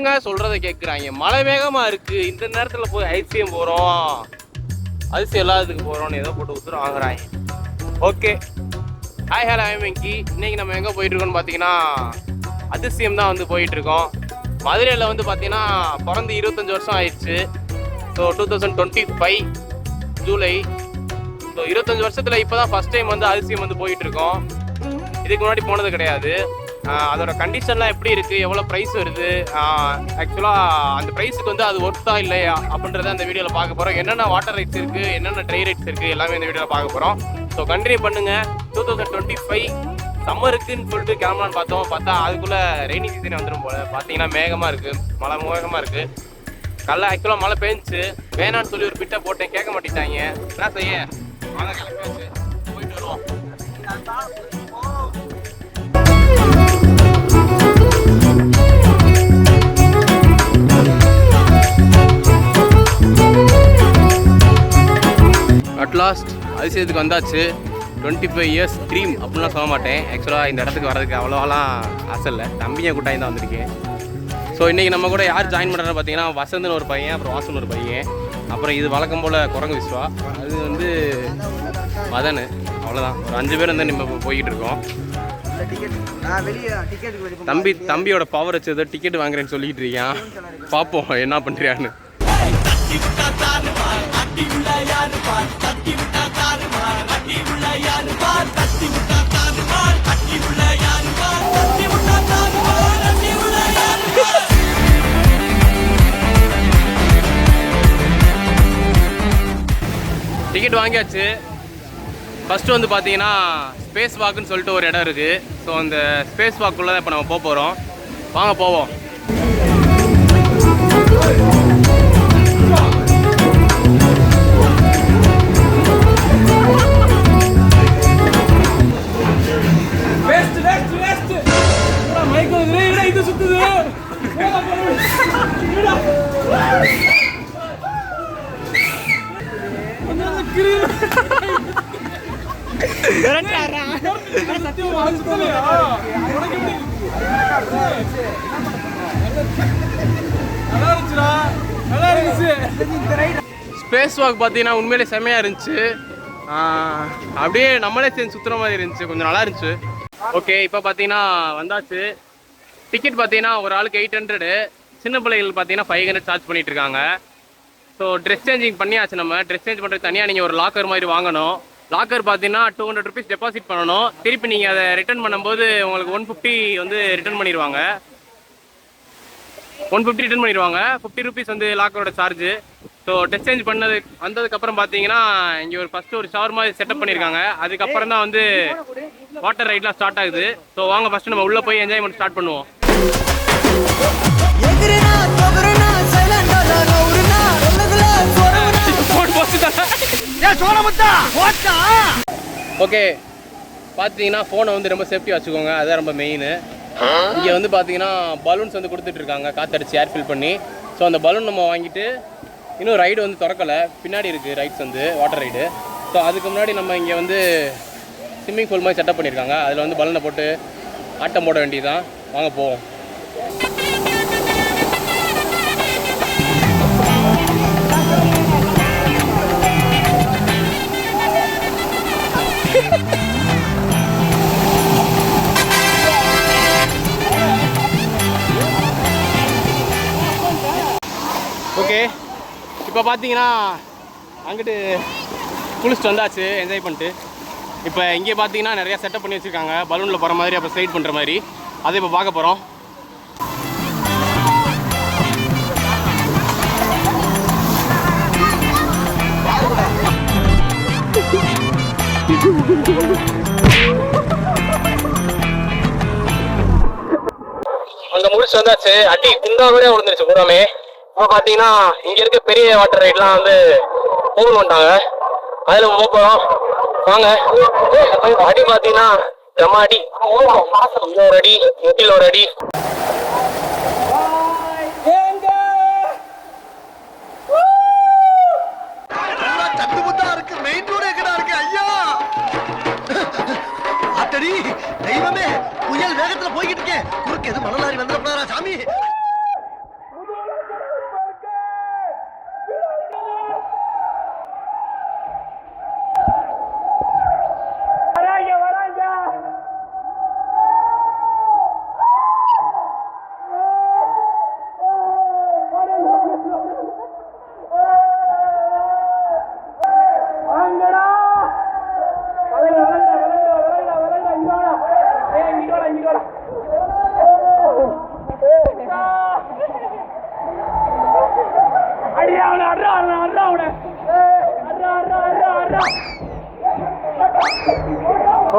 என்னங்க சொல்றதை கேட்குறாங்க. மழை வேகமாக இருக்குது, இந்த நேரத்தில் போய் ஐசிஎம் போகிறோம், அதிசயம் எல்லாத்துக்கு போகிறோம்னு ஏதோ போட்டு உத்தரவு வாங்குறாங்க. Okay, hi hello Venky. இன்னைக்கு நம்ம எங்கே போயிட்டுருக்கோம்னு பார்த்தீங்கன்னா அதிசயம் தான் வந்து போயிட்டுருக்கோம். மதுரையில் வந்து பார்த்தீங்கன்னா பிறந்து 25 வருஷம் ஆயிடுச்சு. ஸோ 2025 ஜூலை. ஸோ 25 வருஷத்தில் இப்போ தான் ஃபஸ்ட் டைம் வந்து அதிசயம் வந்து போயிட்டுருக்கோம். இதுக்கு முன்னாடி போனது கிடையாது. அதோட கண்டிஷன்லாம் எப்படி இருக்குது, எவ்வளோ ப்ரைஸ் வருது, ஆக்சுவலாக அந்த ப்ரைஸுக்கு வந்து அது ஒர்த்தா இல்லையா அப்படின்றத அந்த வீடியோவில் பார்க்க போகிறோம். என்னென்ன வாட்டர் ரைட்ஸ் இருக்குது, என்னென்ன ட்ரை ரைட்ஸ் இருக்குது, எல்லாமே இந்த வீடியோவில் பார்க்க போகிறோம். ஸோ கண்டினியூ பண்ணுங்கள். 2025 சம்மருக்குன்னு சொல்லிட்டு கிளம்பலான்னு பார்த்தா அதுக்குள்ளே ரெய்னி சீசனே வந்துடும் போல். பார்த்தீங்கன்னா மேகமாக இருக்குது, மழை மேகமாக இருக்குது. கல்ல ஆக்சுவலாக மழை பெஞ்சிச்சு, வேணான்னு சொல்லி ஒரு பிட்டை போட்டேன், கேட்க மாட்டேட்டாங்க. என்ன செய்ய, வாங்க கிளம்பியாச்சு, போயிட்டு வருவோம். அட்லாஸ்ட் அதிசயத்துக்கு வந்தாச்சு. 25 இயர்ஸ் ட்ரீம் அப்படின்லாம் சொல்ல மாட்டேன். ஆக்சுவலாக இந்த இடத்துக்கு வர்றதுக்கு அவ்வளோவாலாம் ஆசை இல்லை, தம்பியை கூட்டாயும் தான் வந்திருக்கேன். ஸோ இன்றைக்கி நம்ம கூட யார் ஜாயின் பண்ணுறான்னு பார்த்தீங்கன்னா வசந்த்னு ஒரு பையன், அப்புறம் வாசன் ஒரு பையன், அப்புறம் இது வழக்கம் போல் குரங்கு விஸ்வா, அது வந்து மதன். அவ்வளோதான், ஒரு 5 பேர் வந்து நம்ம போய்கிட்டு இருக்கோம். தம்பியோட பவர் வச்சு ஏதோ டிக்கெட் வாங்குறேன்னு சொல்லிக்கிட்டு இருக்கான். பார்ப்போம் என்ன பண்ணுறியான்னு. டிக்கெட் வாங்கியாச்சு. ஃபஸ்ட்டு வந்து பார்த்தீங்கன்னா ஸ்பேஸ் வாக்குன்னு சொல்லிட்டு ஒரு இடம் இருக்குது. ஸோ அந்த ஸ்பேஸ் வாக்குள்ளே தான் இப்போ நம்ம போக போகிறோம். வாங்க போவோம். இது சுத்துது. ஸ்பேஸ் வாக் பார்த்தீங்கன்னா உண்மையிலே செம்மையாக இருந்துச்சு. அப்படியே நம்மளே சேர்ந்து சுற்றுற மாதிரி இருந்துச்சு, கொஞ்சம் நல்லா இருந்துச்சு. ஓகே, இப்போ பார்த்தீங்கன்னா வந்தாச்சு. டிக்கெட் பார்த்தீங்கன்னா ஒரு ஆளுக்கு 800, சின்ன பிள்ளைகள் பார்த்தீங்கன்னா 500 சார்ஜ் பண்ணிட்டு இருக்காங்க. ஸோ ட்ரெஸ் சேஞ்சிங் பண்ணியாச்சு. நம்ம ட்ரெஸ் சேஞ்ச் பண்ணுறது தனியாக நீங்கள் ஒரு லாக்கர் மாதிரி வாங்கணும். லாக்கர் பார்த்தீங்கன்னா 200 rupees டெபாசிட் பண்ணணும். திருப்பி நீங்கள் அதை ரிட்டர்ன் பண்ணும்போது உங்களுக்கு 150 வந்து ரிட்டர்ன் பண்ணிடுவாங்க. 150 ரிட்டர்ன் பண்ணிடுவாங்க. 50 rupees வந்து லாக்கரோட சார்ஜு. ஸோ ட்ரெஸ் சேஞ்ச் வந்ததுக்கப்புறம் பார்த்தீங்கன்னா இங்கே ஒரு ஃபஸ்ட்டு ஒரு ஷவர் மாதிரி செட்டப் பண்ணியிருக்காங்க. அதுக்கப்புறம் தான் வந்து வாட்டர் ரைட்லாம் ஸ்டார்ட் ஆகுது. ஸோ வாங்க ஃபஸ்ட்டு நம்ம உள்ளே போய் என்ஜாய்மெண்ட் ஸ்டார்ட் பண்ணுவோம். ஓகே, பார்த்தீங்கன்னா ஃபோனை வந்து ரொம்ப சேஃப்டியாக வச்சுக்கோங்க, அதுதான் ரொம்ப மெயின். இங்கே வந்து பார்த்தீங்கன்னா பலூன்ஸ் வந்து கொடுத்துட்ருக்காங்க, காற்றடிச்சு ஏர் ஃபில் பண்ணி. ஸோ அந்த பலூன் நம்ம வாங்கிட்டு, இன்னும் ரைடு வந்து திறக்கலை, பின்னாடி இருக்குது ரைட்ஸ் வந்து வாட்டர் ரைடு. ஸோ அதுக்கு முன்னாடி நம்ம இங்கே வந்து ஸ்விம்மிங் பூல் மாதிரி செட்டப் பண்ணியிருக்காங்க. அதில் வந்து பலூனை போட்டு ஆட்டம் போட வேண்டியதுதான். வாங்க போவோம். ஓகே, இப்போ பார்த்தீங்கன்னா அங்கிட்டு குளிச்சுட்டு வந்தாச்சு, என்ஜாய் பண்ணிட்டு. இப்போ இங்கே பார்த்தீங்கன்னா நிறையா செட்டப் பண்ணி வச்சுருக்காங்க, பலூனில் போகிற மாதிரி, அப்புறம் ஸ்லைட் பண்ணுற மாதிரி. அதை இப்போ பார்க்க போகிறோம். அங்கே முடிச்சு வந்தாச்சு. அடி குண்டா கூட விழுந்துருச்சு பூராமே. இப்போ பார்த்தீங்கன்னா இங்கே இருக்க பெரிய வாட்டர் ரைட்லாம் வந்து ஓபன் பண்ணிட்டாங்க, அதில் போக போகிறோம். வாங்க. அடி பார்த்தீங்கன்னா செம்ம அடி, ஒரு அடி, முட்டில் ஒரு அடி. தெய்வமே, புயல் வேகத்துல போய்கிட்டு இருக்கேன், குறுக்கு எது மணலாரி வந்துடப்படாரா சாமி.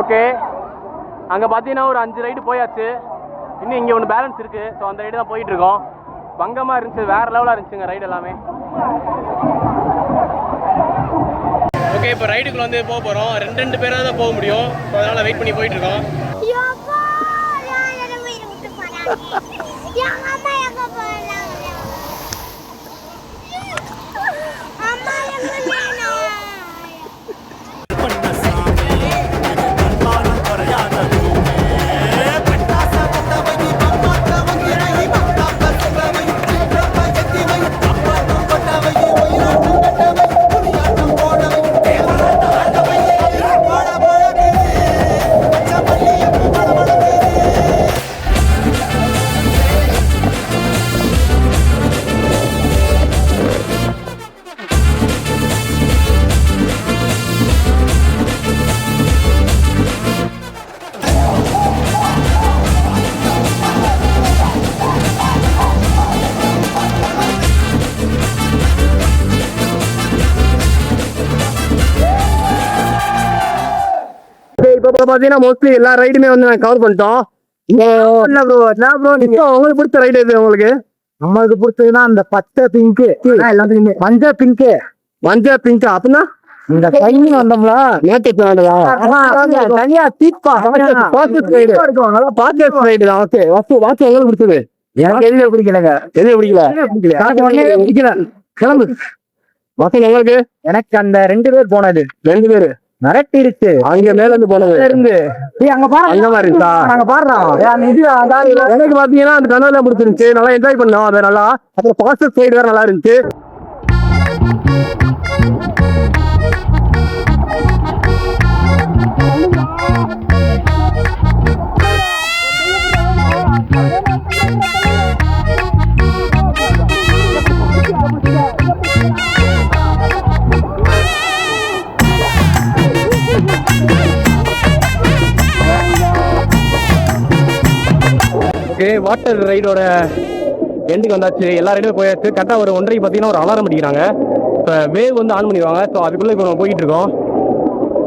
ஓகே, அங்கே பார்த்தீங்கன்னா ஒரு 5 ரைடு போயாச்சு. இன்னும் இங்கே ஒன்று பேலன்ஸ் இருக்குது. ஸோ அந்த ரைடு தான் போயிட்டுருக்கோம். பங்கமாக இருந்துச்சு, வேறு லெவலாக இருந்துச்சுங்க ரைடு எல்லாமே. ஓகே, இப்போ ரைடுக்குள்ள வந்து போக போகிறோம். 2 பேராக தான் போக முடியும். ஸோ அதனால் வெயிட் பண்ணி போயிட்டுருக்கோம். இப்போ பார்த்தீங்கன்னா மோஸ்ட்லி எல்லா ரைடுமே வந்து நான் கவர் பண்ணிட்டோம். உங்களுக்கு பிடிச்ச ரைடு எது? உங்களுக்கு நம்மளுக்கு பிடிச்சதுன்னா அந்த பச்சை பிங்க்கு எல்லாத்துக்குமே மஞ்சள் பிங்க்கு அப்படின்னா இந்த டைமிங் வந்தோம்ல தனியா தீப்பா பாக்கெட் ரைடு தான். ஓகே, வாட்ச் எங்களுக்கு பிடிச்சது? எனக்கு எதுவுமே பிடிக்கலங்க. எதுவும் பிடிக்கல. கிளம்பு. வாட்ச் எங்களுக்கு எனக்கு அந்த 2 பேர் போனது 2 பேரு மிரட்டிடுச்சு. அங்க மேல இருந்து போனது இருந்து அங்க பாரு, அந்த மாதிரி இருக்கா? நாங்க பாடுறோம். எனக்கு பாத்தீங்கன்னா அந்த கனவுல பிடிச்சிருந்துச்சு, நல்லா என்ஜாய் பண்ணோம். அது நல்லா. அப்புறம் பாசிட்டிவ் சைடு வேற நல்லா இருந்துச்சு. ஓகே, வாட்டர் ரைடோட எண்டுக்கு வந்தாச்சு. எல்லா ரைடுமே போயாச்சு. கரெக்டாக ஒரு 1:30 பார்த்தீங்கன்னா ஒரு அலாரம் அடிக்கிறாங்க. இப்போ வேவ் வந்து ஆன் பண்ணிடுவாங்க. ஸோ அதுக்குள்ளே இப்போ நம்ம போயிட்டு இருக்கோம்.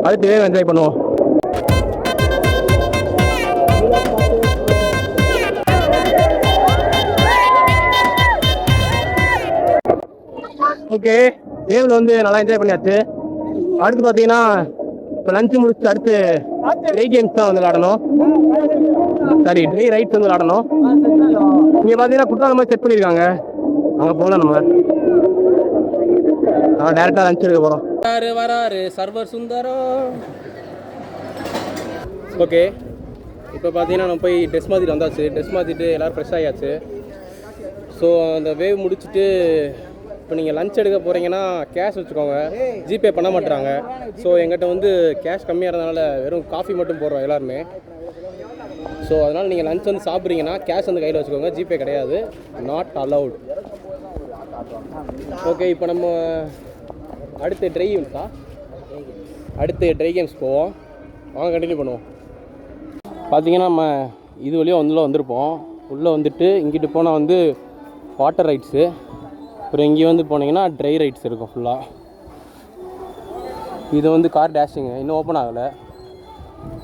அடுத்து வேவ் என்ஜாய் பண்ணுவோம். ஓகே, வேவ்ல வந்து நல்லா என்ஜாய் பண்ணியாச்சு. அடுத்து பார்த்தீங்கன்னா இப்போ லஞ்சு முடிச்சு அடுத்து ட்ரை கேம்ஸ் தான் வந்து விளாடணும். சாரி, ட்ரை ரைட்ஸ் வந்து விளாடணும். இங்கே பார்த்தீங்கன்னா குற்றாலம் மாதிரி செட் பண்ணியிருக்காங்க. அங்கே போகலாம். நம்ம டேரெக்டாக லஞ்ச் எடுக்க போகிறோம். வராரு சர்வர் சுந்தரம். ஓகே, இப்போ பார்த்தீங்கன்னா நம்ம போய் ட்ரெஸ் மாற்றிட்டு வந்தாச்சு. ட்ரெஸ் மாற்றிட்டு எல்லோரும் ஃப்ரெஷ் ஆகியாச்சு. ஸோ அந்த வேவ் முடிச்சுட்டு இப்போ நீங்கள் லஞ்ச் எடுக்க போகிறீங்கன்னா கேஷ் வச்சுக்கோங்க. ஜிபே பண்ண மாட்டுறாங்க. ஸோ எங்கிட்ட வந்து கேஷ் கம்மியாக இருந்தனால வெறும் காஃபி மட்டும் போடுறோம் எல்லாருமே. ஸோ அதனால் நீங்கள் லஞ்ச் வந்து சாப்பிட்றீங்கன்னா கேஷ் வந்து கையில் வச்சுக்கோங்க. ஜிபே கிடையாது, நாட் அலவுட். ஓகே, இப்போ நம்ம அடுத்து ட்ரை கேம்ஸா ட்ரை கேம்ஸ் போவோம். வாங்க கண்டினியூ பண்ணுவோம். பார்த்தீங்கன்னா நம்ம இது வழியாக வந்துருப்போம். உள்ளே வந்துட்டு இங்கிட்டு போனால் வந்து வாட்டர் ரைட்ஸு, அப்புறம் இங்கே வந்து போனீங்கன்னா ட்ரை ரைட்ஸ் இருக்கும் ஃபுல்லாக. இது வந்து கார் டேஷிங்கு, இன்னும் ஓப்பன் ஆகலை.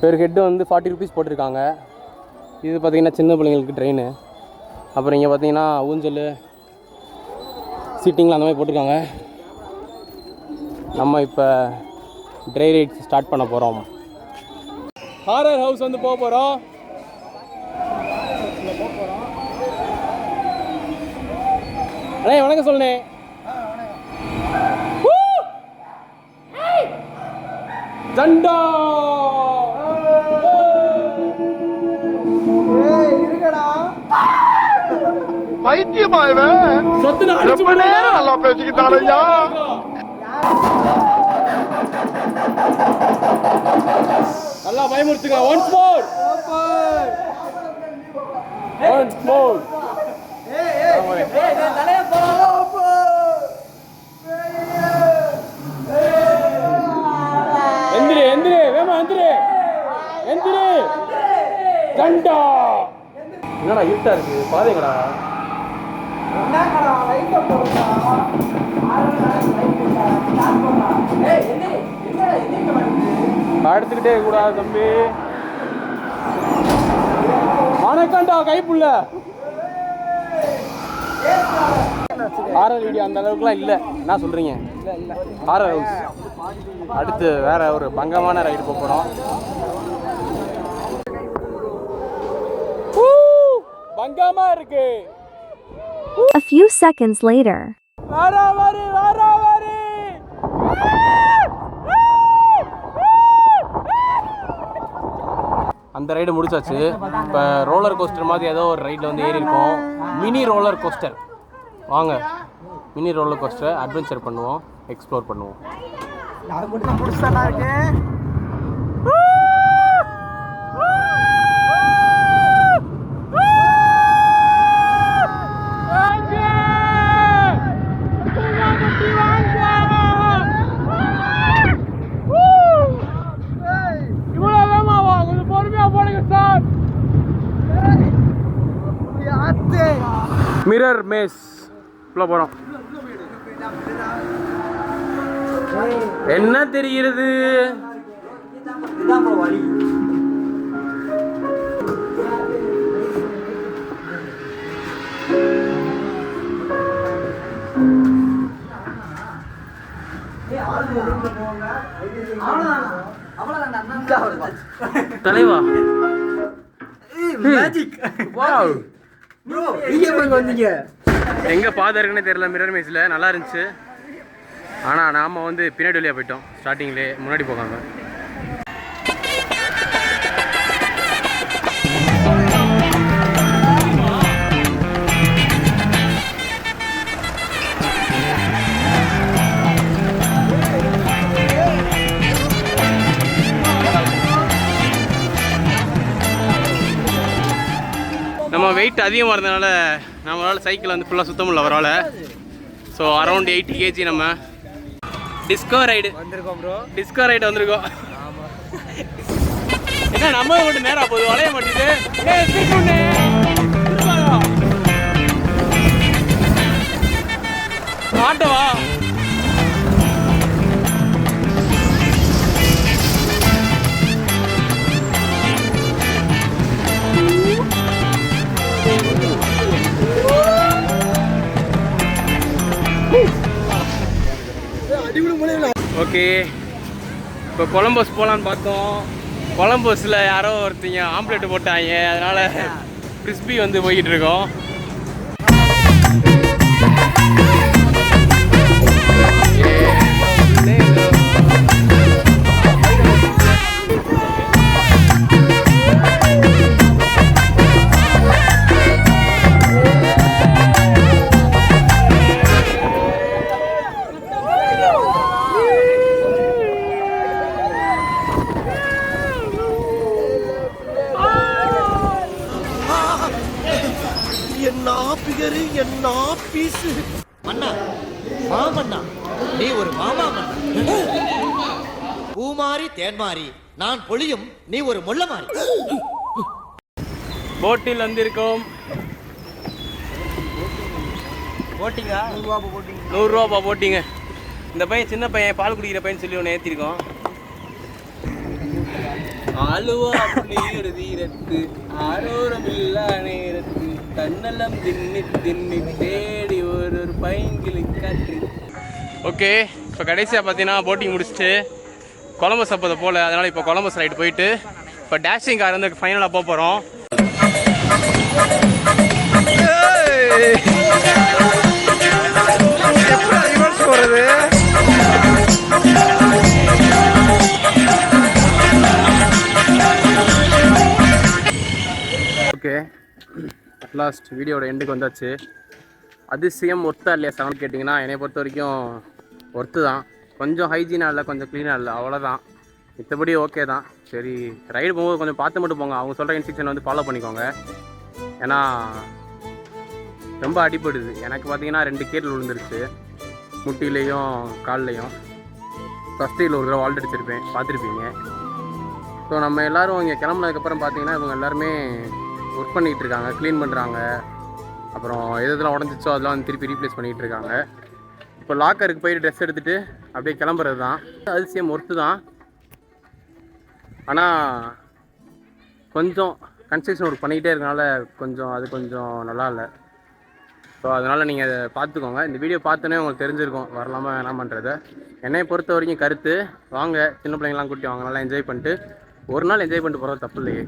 பெர் ஹெட்டு வந்து 40 rupees போட்டிருக்காங்க. இது பார்த்திங்கன்னா சின்ன பிள்ளைங்களுக்கு ட்ரெயின். அப்புறம் இங்கே பார்த்தீங்கன்னா ஊஞ்சல் சீட்டிங்கில் அந்த மாதிரி போட்டிருக்காங்க. நம்ம இப்போ ட்ரை ரைட்ஸ் ஸ்டார்ட் பண்ண போகிறோம். ஹாரர் ஹவுஸ் வந்து போக போகிறோம். அண்ணே வணக்கம் சொல்லுண்ணே. ஜண்டா பைத்தியமா இவன்? நல்லா பேசிக்கிட்டான் ஐயா. நல்லா பயமுறுத்துங்க. ஒன்ஸ் மோர் எந்திரி வேமா எந்திரி ஜண்டா. என்னடா இருட்டா இருக்கு, பாருங்கடா. எடுத்துக்கிட்டே கூடாது தம்பி. வணக்கம்டா கைப்புள்ள. ஹாரர் வீடியோ அந்த அளவுக்குலாம் இல்லை. என்ன சொல்றீங்க? Horror house. அடுத்து வேற ஒரு பங்கமான ரைடு போகிறோம். பங்கமா இருக்கு. A few seconds later. அந்த ரைடு முடிச்சாச்சு. இப்போ ரோலர் கோஸ்டர் மாதிரி ஏதோ ஒரு ரைடில் வந்து ஏறி இருக்கோம். Mini roller coaster. வாங்க மினி ரோலர் கோஸ்டர் அட்வென்ச்சர் பண்ணுவோம், எக்ஸ்ப்ளோர் பண்ணுவோம். மிரர் மேஸ் உள்ள போறோம். என்ன தெரிகிறது? தலைவா எங்க பாதருக்குன்னு தெரியல. மிரர் மேஸ்ல நல்லா இருந்துச்சு. ஆனா நாம வந்து பின்னாடி வழியா போயிட்டோம். ஸ்டார்டிங்லேயே முன்னாடி போகாம. நம்ம வெயிட் அதிகமாக இருந்தனால நம்மளால் சைக்கிள் வந்து ஃபுல்லாக சுத்த முடியல அவரால். ஸோ அரௌண்ட் 80 kg நம்ம டிஸ்கோ ரைடு வந்திருக்கோம் ப்ரோ. டிஸ்கோ ரைடு வந்திருக்கோம். என்ன நம்ம மட்டும் நேராக போகுது, வளைய மாட்டேங்குது. ஆட்டவா ஓகே. இப்போ கொலம்பஸ் போகலான்னு பார்த்தோம். கொலம்பஸில் யாரோ ஒருத்தங்க ஆம்ப்லேட்டு போட்டாங்க. அதனால் கிறிஸ்பி வந்து போய்கிட்டு இருக்கோம். என்ன பீஸ் மன்னா மாமன்னா, நீ ஒரு மாமா மன்னா. பூமாரி தேன்மாரி நான் பொழியும், நீ ஒரு முள்ள மாறி. போட்டில் வந்திருக்கோம். போட்டிங்க 100 ரூபா போட்டிங்க. இந்த பையன் சின்ன பையன், பால் குடிக்கிற பையன் சொல்லி ஒன்று ஏற்றிருக்கோம். ஆளுவா நீர் தீரத்து ஆரோரம் இல்லா நேரத்து தன்னலம் தின்னி தின்னி தேடி ஒரு பைங்கிலி காற்று. ஓகே, இப்போ கடைசியாக பார்த்தீங்கன்னா போட்டிங் முடிச்சுட்டு கொலம்பஸ் அப்போதை போல். அதனால் இப்போ கொலம்பஸ் ரைடு போயிட்டு இப்போ டேஷிங் கார் வந்து ஃபைனலாக போக போகிறோம். போகிறது ஓகே. லாஸ்ட் வீடியோட எண்டுக்கு வந்தாச்சு. அதிசயம் ஒர்த்தா இல்லையா செவன் கேட்டிங்கன்னா என்னை பொறுத்த வரைக்கும் ஒர்த்து தான். கொஞ்சம் ஹைஜீனாக இல்லை, கொஞ்சம் க்ளீனாக இல்லை, அவ்வளோதான். மித்தபடி ஓகே தான். சரி, ரைடு போகும்போது கொஞ்சம் பார்த்து மட்டும் போங்க. அவங்க சொல்கிற இன்ஸ்ட்ரக்ஷன் வந்து ஃபாலோ பண்ணிக்கோங்க. ஏன்னா ரொம்ப அடிப்படுது. எனக்கு பார்த்தீங்கன்னா 2 கீரல் விழுந்துருச்சு, முட்டிலையும் கால்லையும். ஃபஸ்ட் இதில் ஒரு தடவை வால்ட் அடிச்சிருப்பேன், பார்த்துருப்பீங்க. ஸோ நம்ம எல்லோரும் இங்கே கிளம்புனதுக்கப்புறம் பார்த்தீங்கன்னா இவங்க எல்லாருமே ஒர்க் பண்ணிக்கிட்டு இருக்காங்க, க்ளீன் பண்ணுறாங்க. அப்புறம் எதெல்லாம் உடஞ்சிச்சோ அதெல்லாம் வந்து திருப்பி ரீப்ளேஸ் பண்ணிகிட்டு இருக்காங்க. இப்போ லாக்கருக்கு போயிட்டு ட்ரெஸ் எடுத்துகிட்டு அப்படியே கிளம்புறது தான். அதிசயம் ஒர்த்து தான், ஆனால் கொஞ்சம் கன்ஸ்ட்ரக்ஷன் ஒர்க் பண்ணிக்கிட்டே இருக்கனால கொஞ்சம் நல்லா இல்லை. ஸோ அதனால் நீங்கள் அதை பார்த்துக்கோங்க. இந்த வீடியோ பார்த்தோன்னே உங்களுக்கு தெரிஞ்சிருக்கும் வரலாமா வேணாமன்றதை. என்னை பொறுத்த வரைக்கும் கருத்து, வாங்க சின்ன பிள்ளைங்களாம் கூட்டி வாங்க, நல்லா என்ஜாய் பண்ணிட்டு ஒரு நாள் என்ஜாய் பண்ணிட்டு போகிறது தப்பு இல்லையே.